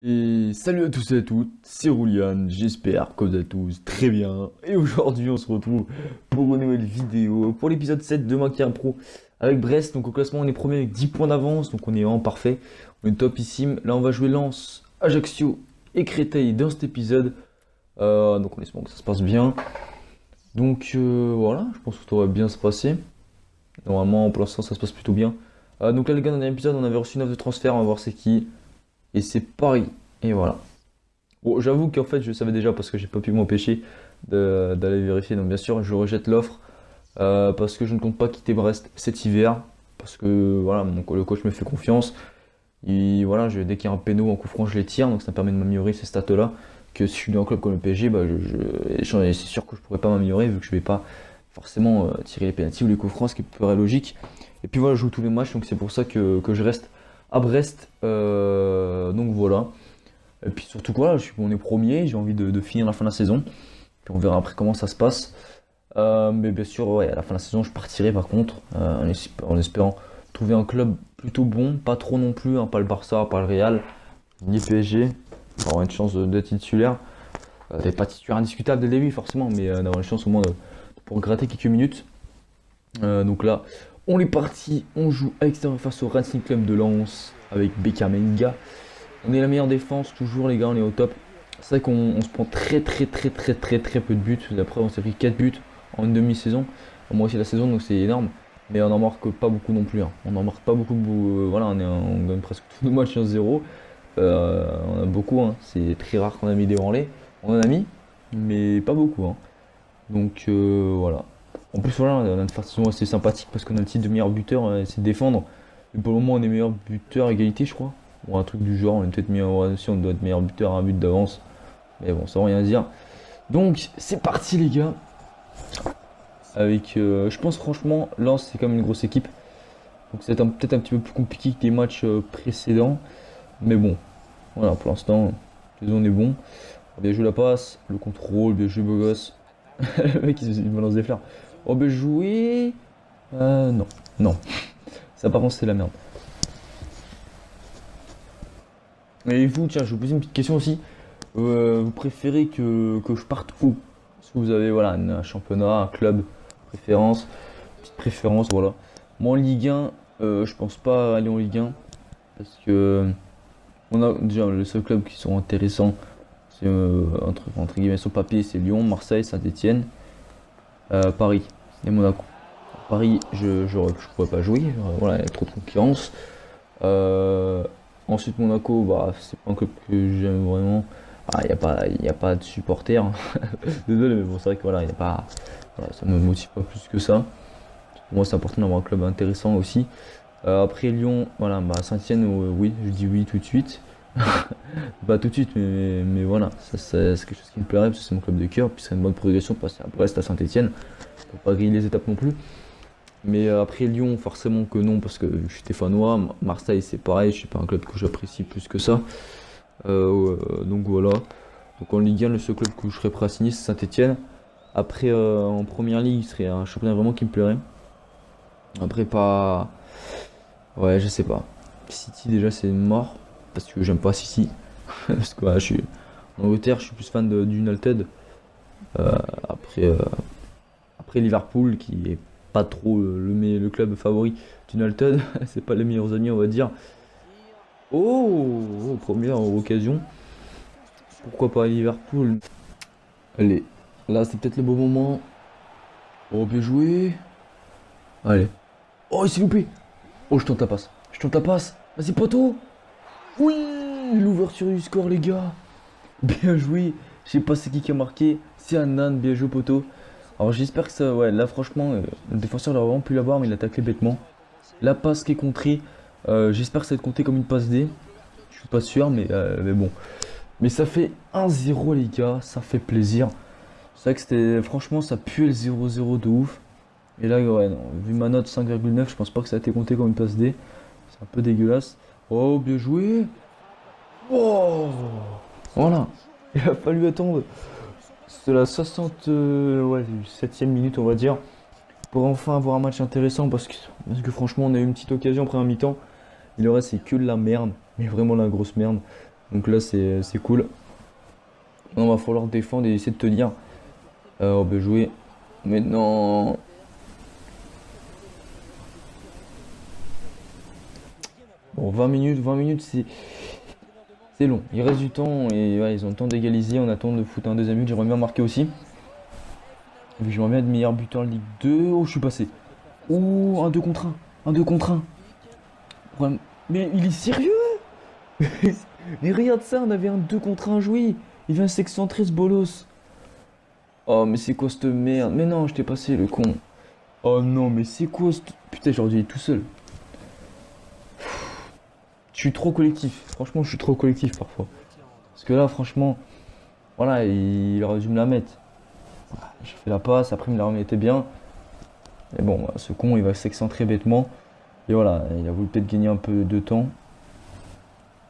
Et salut à tous et à toutes, c'est Roulian, j'espère que vous allez tous très bien. Et aujourd'hui on se retrouve pour une nouvelle vidéo, pour l'épisode 7 de Maquia Pro avec Brest. Donc au classement on est premier avec 10 points d'avance, donc on est vraiment parfait, on est topissime. Là on va jouer Lens, Ajaccio et Créteil dans cet épisode. Donc on espère que ça se passe bien. Donc voilà, je pense que ça va bien se passer. Normalement pour l'instant ça se passe plutôt bien. Donc là les gars, dans dernier épisode on avait reçu une offre de transfert, on va voir c'est qui. Et c'est Paris. Et voilà. Bon, j'avoue qu'en fait, je savais déjà parce que j'ai pas pu m'empêcher d'aller vérifier. Donc, bien sûr, je rejette l'offre parce que je ne compte pas quitter Brest cet hiver. Parce que voilà, le coach me fait confiance. Et voilà, dès qu'il y a un péno en coup franc, je les tire. Donc, ça me permet de m'améliorer ces stats-là. Que si je suis dans un club comme le PSG, bah, c'est sûr que je pourrais pas m'améliorer vu que je vais pas forcément tirer les pénaltys ou les coups francs, ce qui paraît logique. Et puis voilà, je joue tous les matchs. Donc, c'est pour ça que je reste à Brest. Donc, voilà. Et puis surtout quoi, on est premier, j'ai envie de finir la fin de la saison. Puis on verra après comment ça se passe. Mais bien sûr, ouais, à la fin de la saison, je partirai par contre, en espérant trouver un club plutôt bon, pas trop non plus, hein, pas le Barça, pas le Real, ni le PSG, pour avoir une chance d'être titulaire. T'es pas titulaire indiscutable dès le début forcément, mais d'avoir une chance au moins pour gratter quelques minutes. Donc là, on est parti, on joue à l'extérieur face au Racing Club de Lens avec Beckham Menga. On est la meilleure défense, toujours les gars, on est au top. C'est vrai qu'on se prend très peu de buts. Après, on s'est pris 4 buts en une demi-saison, en moitié de la saison, donc c'est énorme. Mais on n'en marque pas beaucoup non plus, hein. On n'en marque pas beaucoup. Voilà, on gagne presque tous nos matchs 1-0. On a beaucoup, hein. C'est très rare qu'on a mis des branlés. On en a mis, mais pas beaucoup, hein. Donc voilà. En plus, voilà, on a une façon assez sympathique parce qu'on a le titre de meilleur buteur, c'est de défendre. Et pour le moment, on est meilleur buteur à égalité, je crois. Ou un truc du genre, on est peut-être meilleur, ouais, si on doit être meilleur buteur à un but d'avance. Mais bon, ça veut rien dire. Donc, c'est parti, les gars. Avec, je pense franchement, Lens, c'est quand même une grosse équipe. Donc, c'est peut-être un petit peu plus compliqué que les matchs précédents. Mais bon, voilà, pour l'instant, on est bon. Bien joué la passe, le contrôle, bien joué beau gosse. Le mec, il me lance des fleurs. Oh, bien joué. Non, non. Ça, par contre, c'est la merde. Et vous, tiens, je vais vous poser une petite question aussi. Vous préférez que je parte où? Est-ce que vous avez voilà, un championnat, un club, préférence, petite préférence, voilà. Moi en Ligue 1, je pense pas aller en Ligue 1 parce que on a déjà les seuls clubs qui sont intéressants, c'est entre guillemets sur papier, c'est Lyon, Marseille, Saint-Étienne, Paris et Monaco. Paris, je pourrais pas jouer, voilà, il y a trop de concurrence. Euh, Ensuite Monaco, bah, c'est pas un club que j'aime vraiment. Il y a pas de supporters, hein. Désolé, mais bon, c'est vrai que voilà, y a pas, voilà, ça me motive pas plus que ça. Pour moi, c'est important d'avoir un club intéressant aussi. Après Lyon, voilà, bah, Saint-Étienne, oui, je dis oui tout de suite. Pas tout de suite, mais voilà, ça, c'est quelque chose qui me plairait parce que c'est mon club de cœur. Puis c'est une bonne progression de passer à Brest à Saint-Étienne. Faut pas griller les étapes non plus. Mais après Lyon, forcément que non, parce que je suis stéphanois. Marseille, c'est pareil, je suis pas un club que j'apprécie plus que ça. Donc voilà. Donc en Ligue 1, le seul club que je serais prêt à signer, c'est Saint-Etienne. Après, en première ligue, ce serait un championnat vraiment qui me plairait. Après, pas. Ouais, je sais pas. City, déjà, c'est mort. Parce que j'aime pas City. Parce que voilà, je suis. En Angleterre, je suis plus fan d'United. Euh, après, euh, Après Liverpool, qui est pas trop le club favori d'United. C'est pas les meilleurs amis, on va dire. Première occasion. Pourquoi pas Liverpool? Allez, là c'est peut-être le bon moment. Oh, bien joué. Allez. Oh, il s'est loupé. Oh, je tente la passe. Je tente la passe. Vas-y, poteau. Oui, l'ouverture du score, les gars. Bien joué. Je sais pas c'est qui a marqué. C'est Annan, bien joué, poteau. Alors j'espère que ça. Ouais, là franchement, le défenseur il aurait vraiment pu l'avoir, mais il a taclé bêtement. La passe qui est contrée. J'espère que ça va être compté comme une passe D. Je suis pas sûr, mais bon. Mais ça fait 1-0, les gars. Ça fait plaisir. C'est vrai que c'était. Franchement, ça pue le 0-0 de ouf. Et là, ouais, non, vu ma note 5,9, je pense pas que ça a été compté comme une passe D. C'est un peu dégueulasse. Oh, bien joué. Oh, voilà. Il a fallu attendre. C'est la 60, ouais, 7ème minute, on va dire, pour enfin avoir un match intéressant parce que franchement, on a eu une petite occasion après un mi-temps. Et le reste, c'est que de la merde. Mais vraiment la grosse merde. Donc là, c'est cool. On va falloir défendre et essayer de tenir. On peut jouer. Maintenant. Bon, 20 minutes, c'est long. Il reste du temps et ouais, ils ont le temps d'égaliser. On attend de foutre un deuxième but. J'aimerais bien marquer aussi. Et puis j'aimerais bien être meilleur buteur en Ligue 2. Oh, je suis passé. Oh, un 2 contre un. Un 2 contre un. Ouais, mais il est sérieux? Mais regarde ça, on avait un 2 contre un joué. Il vient s'excentrer ce bolos. Oh, mais c'est quoi cette merde? Mais non, je t'ai passé le con. Oh non, mais c'est quoi cette... Putain, j'aurais dû être tout seul. Je suis trop collectif. Franchement, je suis trop collectif parfois. Parce que là, franchement, voilà, il aurait dû me la mettre. J'ai fait la passe, après il me la remettait bien. Mais bon, ce con, il va s'excentrer bêtement. Et voilà, il a voulu peut-être gagner un peu de temps.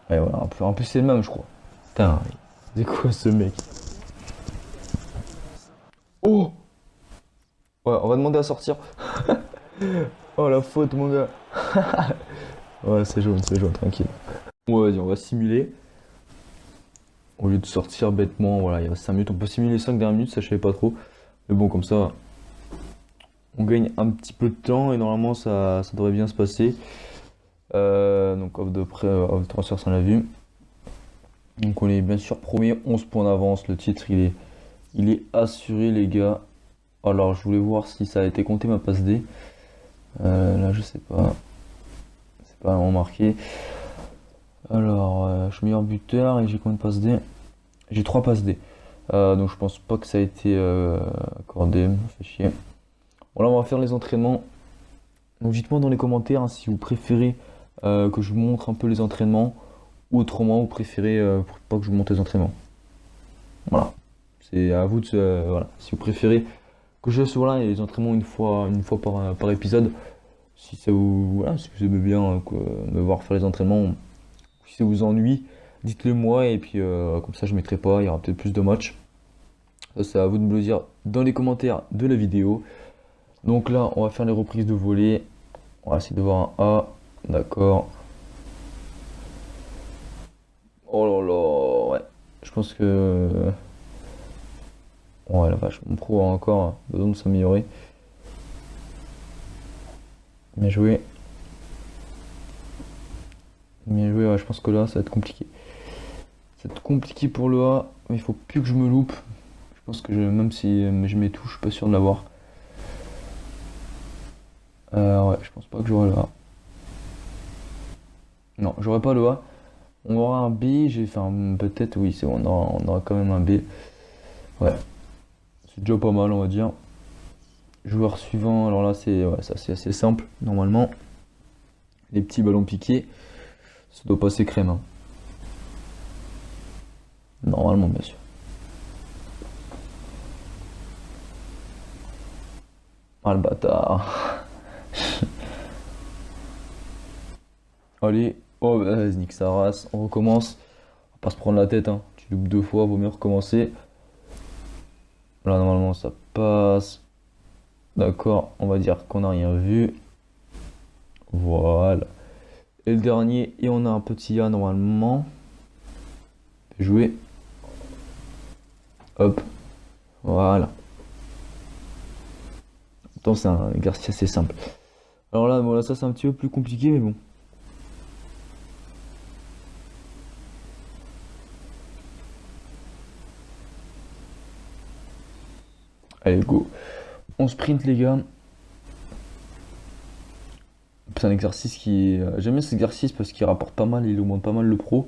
Et voilà, en plus c'est le même, je crois. Putain, c'est quoi ce mec? Oh! Ouais, on va demander à sortir. Oh la faute, mon gars. Ouais, c'est jaune, tranquille. Ouais, vas-y, on va simuler. Au lieu de sortir bêtement, voilà, il reste 5 minutes. On peut simuler 5 dernières minutes, ça je savais pas trop. Mais bon, comme ça, on gagne un petit peu de temps et normalement ça devrait bien se passer. Donc off de transfert, ça on l'a vu. Donc on est bien sûr premier, 11 points d'avance. Le titre il est assuré les gars. Alors je voulais voir si ça a été compté ma passe D. Là je sais pas. C'est pas vraiment marqué. Alors je suis meilleur buteur et j'ai combien de passes D? J'ai 3 passes D. Donc je pense pas que ça a été accordé. Ça fait chier. Bon là on va faire les entraînements. Donc dites-moi dans les commentaires hein, si vous préférez que je vous montre un peu les entraînements ou autrement vous préférez pas que je vous montre les entraînements. Voilà. C'est à vous de voilà. Si vous préférez que je fasse voilà, les entraînements une fois par épisode. Si ça vous voilà, si vous aimez bien me voir faire les entraînements, si ça vous ennuie, dites-le moi et puis comme ça je mettrai pas, il y aura peut-être plus de matchs. Ça c'est à vous de me le dire dans les commentaires de la vidéo. Donc là on va faire les reprises de volée. On va essayer de voir un A. D'accord. Oh là là, ouais. Je pense que. Ouais, la vache, mon pro a encore besoin de s'améliorer. Bien joué. Bien joué, ouais, je pense que là, ça va être compliqué. Ça va être compliqué pour le A, mais il faut plus que je me loupe. Je pense que même si je mets tout, je suis pas sûr de l'avoir. Ouais, je pense pas que j'aurai le A. Non, j'aurai pas le A. On aura un B, j'ai fait un. Peut-être, oui, c'est bon, on aura quand même un B. Ouais. C'est déjà pas mal, on va dire. Joueur suivant, alors là c'est ouais, ça c'est assez simple normalement. Les petits ballons piqués, ça doit passer crème. Hein. Normalement bien sûr. Ah le bâtard. Allez, oh vas-y nique sa race, on recommence. On va pas se prendre la tête, hein. Tu loupes 2 fois, vaut mieux recommencer. Là normalement ça passe. D'accord, on va dire qu'on n'a rien vu. Voilà. Et le dernier, et on a un petit A normalement. Jouer. Hop. Voilà. Pourtant, c'est un exercice assez simple. Alors là, bon, là, ça c'est un petit peu plus compliqué, mais bon. Allez, go. On sprint, les gars. C'est un exercice qui. J'aime bien cet exercice parce qu'il rapporte pas mal, il augmente pas mal le pro.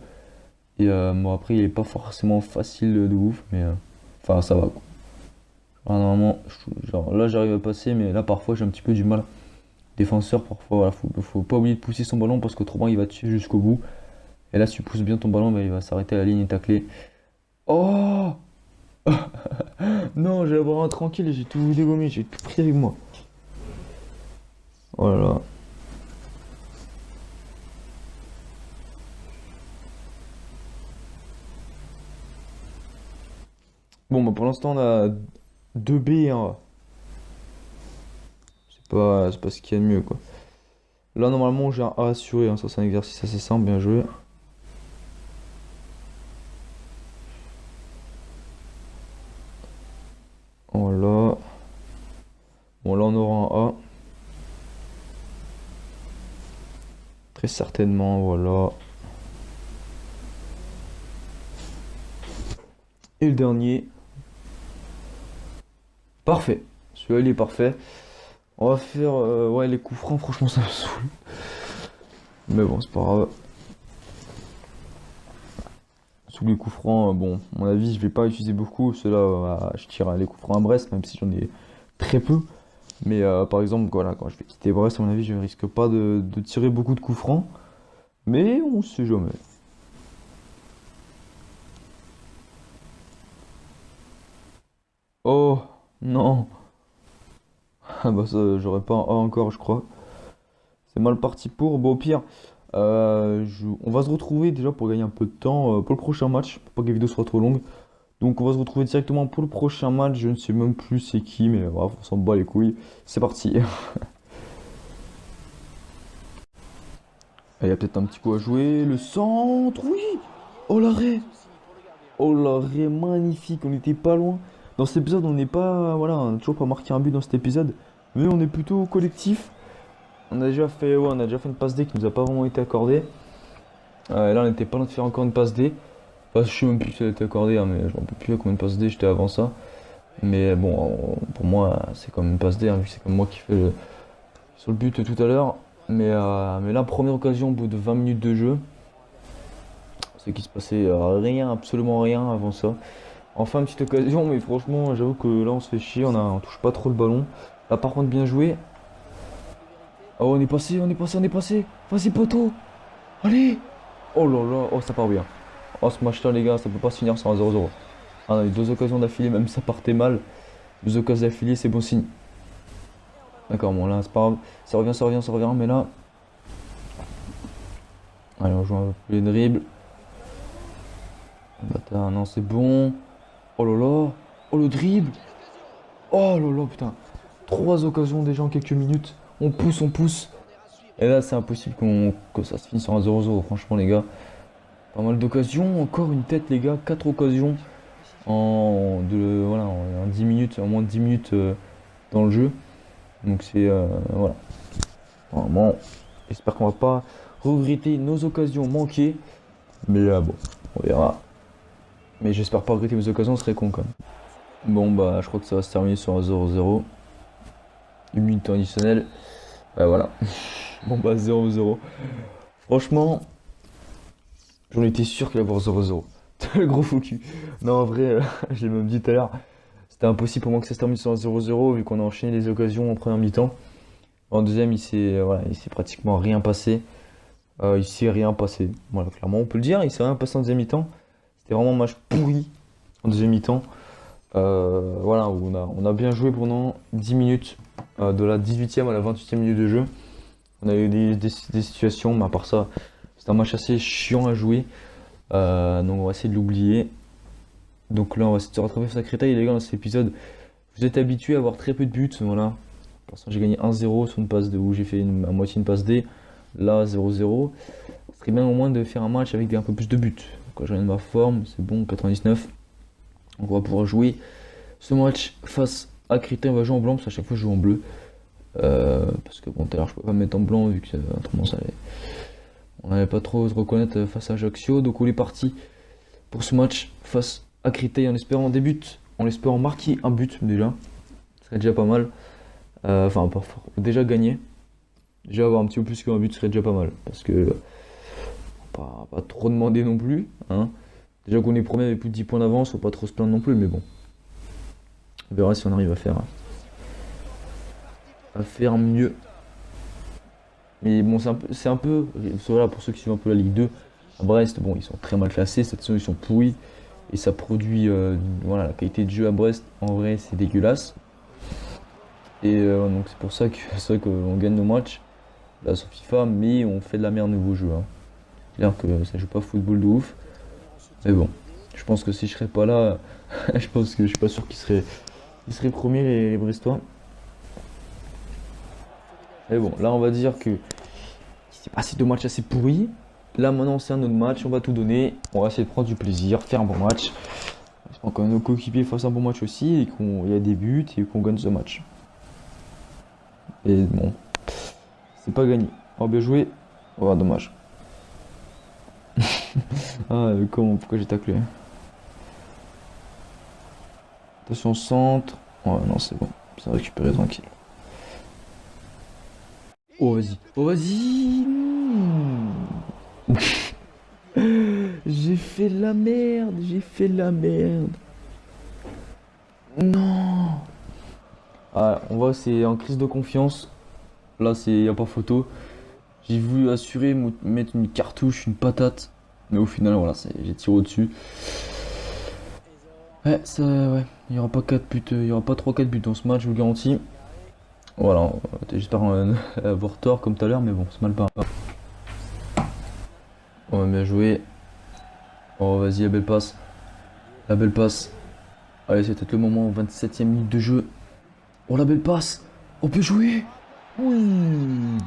Et bon, après, il est pas forcément facile de ouf, mais. Enfin, ça va quoi. Alors, normalement, genre, là, j'arrive à passer, mais là, parfois, j'ai un petit peu du mal. Défenseur, parfois, voilà, faut pas oublier de pousser son ballon parce qu'autrement, il va te suivre jusqu'au bout. Et là, si tu pousses bien ton ballon, bah, il va s'arrêter à la ligne et tacler. Oh! Non, j'allais avoir un tranquille et j'ai tout dégommé, j'ai tout pris avec moi. Oh là là. Bon, bah pour l'instant, on a 2 B et un A. C'est pas ce qu'il y a de mieux, quoi. Là, normalement, j'ai un A assuré, hein. Ça, c'est un exercice assez simple, bien joué. Bon, là, on aura un A. Très certainement, voilà. Et le dernier. Parfait. Celui-là, il est parfait. On va faire ouais, les coups francs, franchement, ça me saoule. Mais bon, c'est pas grave. Sous les coups francs, bon, à mon avis, je vais pas utiliser beaucoup. Ceux-là, je tire les coups francs à Brest, même si j'en ai très peu. Mais par exemple, voilà, quand je vais quitter Brest, à mon avis, je risque pas de tirer beaucoup de coups francs. Mais on sait jamais. Oh, non. Ah bah ça, j'aurais pas un A encore, je crois. C'est mal parti pour. Bon, au pire, on va se retrouver déjà pour gagner un peu de temps pour le prochain match, pour pas que la vidéo soit trop longue. Donc on va se retrouver directement pour le prochain match. Je ne sais même plus c'est qui, mais bref, on s'en bat les couilles. C'est parti. Il y a peut-être un petit coup à jouer. Le centre, oui. Oh l'arrêt. Oh l'arrêt magnifique. On n'était pas loin. Dans cet épisode, on n'est pas, voilà, on n'a toujours pas marqué un but dans cet épisode, mais on est plutôt collectif. On a déjà fait, ouais, on a déjà fait une passe D qui nous a pas vraiment été accordée. Là, on n'était pas loin de faire encore une passe D. Enfin, je sais même plus si elle a été accordée, hein, mais je m'en peux plus à combien de passes D j'étais avant ça. Mais bon, pour moi, c'est comme une passe D, hein, vu que c'est comme moi qui fais sur le but tout à l'heure. Mais là, première occasion au bout de 20 minutes de jeu. C'est qu'il se passait rien, absolument rien avant ça. Enfin, petite occasion, mais franchement, j'avoue que là, on se fait chier, on touche pas trop le ballon. Là, par contre, bien joué. Oh, on est passé, on est passé, on est passé. Vas-y, poteau. Allez. Oh là là, oh, ça part bien. Oh, ce match-là, les gars, ça peut pas se finir sur un 0-0. Ah, on a eu deux occasions d'affilée, même ça partait mal. Deux occasions d'affilée, c'est bon signe. D'accord, bon, là, c'est pas grave. Ça revient, ça revient, ça revient, mais là. Allez, on joue un peu plus les dribbles. Bâtard, non, c'est bon. Oh là là. Oh, le dribble. Oh là là, putain. Trois occasions déjà en quelques minutes. On pousse, on pousse. Et là, c'est impossible que ça se finisse sur un 0-0. Franchement, les gars. Pas mal d'occasions. Encore une tête, les gars. Quatre occasions voilà, en 10 minutes, en moins de 10 minutes dans le jeu. Donc, c'est. Voilà. Vraiment, j'espère qu'on va pas regretter nos occasions manquées. Mais bon, on verra. Mais j'espère pas regretter mes occasions, ce serait con quand même. Bon, bah, je crois que ça va se terminer sur un 0-0. Une minute additionnelle. Bah, voilà. Bon, bah, 0-0. Franchement, j'en étais sûr qu'il allait y avoir 0-0. Le gros faux cul. Non, en vrai, je l'ai même dit tout à l'heure. C'était impossible pour moi que ça se termine sur un 0-0 vu qu'on a enchaîné les occasions en première mi-temps. En deuxième, voilà, il s'est pratiquement rien passé. Il s'est rien passé. Voilà, clairement, on peut le dire. Il s'est rien passé en deuxième mi-temps. C'était vraiment un match pourri en deuxième mi-temps. Voilà, où on a bien joué pendant 10 minutes, de la 18e à la 28e minute de jeu. On a eu des situations, mais à part ça, c'est un match assez chiant à jouer. Donc on va essayer de l'oublier. Donc là, on va essayer de se rattraper face à Créteil. Les gars, dans cet épisode, vous êtes habitués à avoir très peu de buts. Voilà. Pour l'instant, j'ai gagné 1-0 sur une passe D où j'ai fait à moitié une passe D. Là, 0-0. Ce serait bien au moins de faire un match avec un peu plus de buts. Quand je regarde ma forme, c'est bon, 99. Donc on va pouvoir jouer ce match face à Créteil. On va jouer en blanc parce qu'à chaque fois je joue en bleu. Parce que bon, tout à l'heure je peux pas me mettre en blanc vu que autrement on n'allait pas trop se reconnaître face à Ajaccio. Donc on est parti pour ce match face à Créteil en espérant des buts, en espérant marquer un but déjà. Ce serait déjà pas mal. Enfin, déjà gagner. Déjà avoir un petit peu plus qu'un but serait déjà pas mal. Parce que pas trop demander non plus. Hein. Déjà qu'on est premier avec plus de 10 points d'avance, faut pas trop se plaindre non plus, mais bon. On verra si on arrive à faire mieux. Mais bon, c'est un peu voilà, pour ceux qui suivent un peu la Ligue 2, à Brest, bon, ils sont très mal classés, cette saison ils sont pourris. Et ça produit, voilà, la qualité de jeu à Brest, en vrai, c'est dégueulasse. Et donc c'est pour ça qu'on gagne nos matchs, là sur FIFA, mais on fait de la merde nouveau jeu. Hein. C'est-à-dire que ça joue pas football de ouf. Mais bon, je pense que si je serais pas là, je pense que je suis pas sûr qu'ils seraient premiers les Brestois. Mais bon, là on va dire que c'est passé deux matchs assez pourris. Là maintenant c'est un autre match, on va tout donner, on va essayer de prendre du plaisir, faire un bon match. J'espère que nos coéquipiers fassent un bon match aussi et qu'il y a des buts et qu'on gagne ce match. Et bon, c'est pas gagné. Oh, bien joué. Oh, dommage. Ah, comment, pourquoi j'ai taclé? Attention, centre. Ouais, non, c'est bon. C'est récupéré tranquille. Oh, vas-y. Oh, vas-y. J'ai fait de la merde. J'ai fait de la merde. Non. Ah, on voit que c'est en crise de confiance. Là, c'est y a pas photo. J'ai voulu assurer, mettre une cartouche, une patate. Mais au final, voilà, j'ai tiré au-dessus. Ouais, ça, ouais. Il n'y aura pas 4 buts, il y aura pas 3-4 buts dans ce match, je vous le garantis. Voilà, j'espère avoir tort comme tout à l'heure, mais bon, c'est mal pas. On va bien jouer. Oh, vas-y, la belle passe. La belle passe. Allez, c'est peut-être le moment, 27e minute de jeu. Oh, la belle passe. Oh, bien joué. Oui,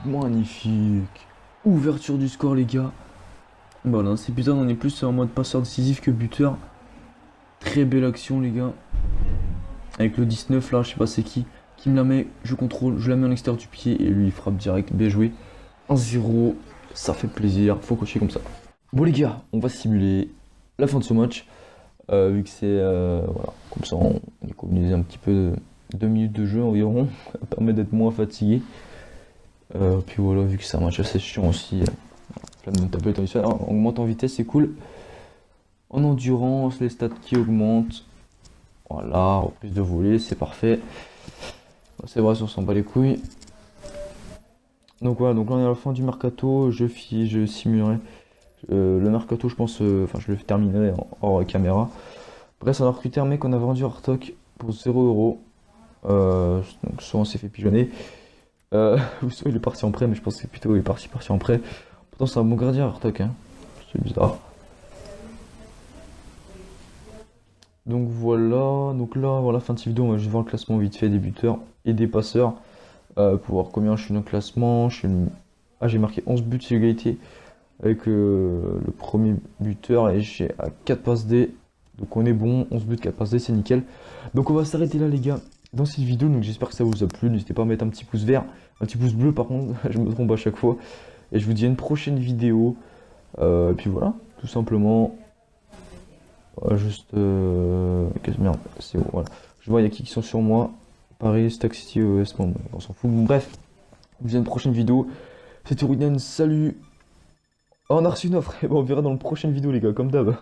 magnifique. Ouverture du score, les gars. Voilà, cet épisode, on est plus en mode passeur décisif que buteur. Très belle action, les gars. Avec le 19, là, je sais pas c'est qui me la met. Je contrôle, je la mets à l'extérieur du pied et lui, il frappe direct. Bien joué. 1-0. Ça fait plaisir. Faut coacher comme ça. Bon, les gars, on va simuler la fin de ce match. Vu que c'est. Voilà, comme ça, on économise un petit peu de 2 minutes de jeu environ. Ça permet d'être moins fatigué. Puis voilà, vu que c'est un match assez chiant aussi. Flemme de me taper le temps. On augmente en vitesse, c'est cool. En endurance, les stats qui augmentent. Voilà, reprise de volée, c'est parfait. C'est vrai, on s'en bat les couilles. Donc voilà, donc là on est à la fin du mercato. Je simulerai le mercato, je pense. Enfin, je le terminerai hors caméra. Bref, on a recruté un mec qu'on a vendu à Artok pour 0 €. Donc soit on s'est fait pigeonner. Ou soit il est parti en prêt, mais je pense que c'est plutôt il est parti en prêt. Pourtant c'est un bon gardien Artok, hein. C'est bizarre. Donc voilà, donc là, voilà, fin de cette vidéo, on va juste voir le classement vite fait des buteurs et des passeurs. Pour voir combien je suis dans le classement. Ah, j'ai marqué 11 buts sur égalité avec le premier buteur et j'ai à 4 passes D. Donc on est bon, 11 buts, 4 passes D, c'est nickel. Donc on va s'arrêter là les gars dans cette vidéo. Donc j'espère que ça vous a plu. N'hésitez pas à mettre un petit pouce vert, un petit pouce bleu par contre, je me trompe à chaque fois. Et je vous dis à une prochaine vidéo. Et puis voilà, tout simplement. Juste. Merde, c'est bon, voilà. Je vois, il y a qui sont sur moi. Paris, Stack City, ES, bon, on s'en fout. Bon, bref, je vous dis à une prochaine vidéo. C'était Rudian, salut. Oh, on a reçu une offre. Et bon, on verra dans la prochaine vidéo, les gars, comme d'hab.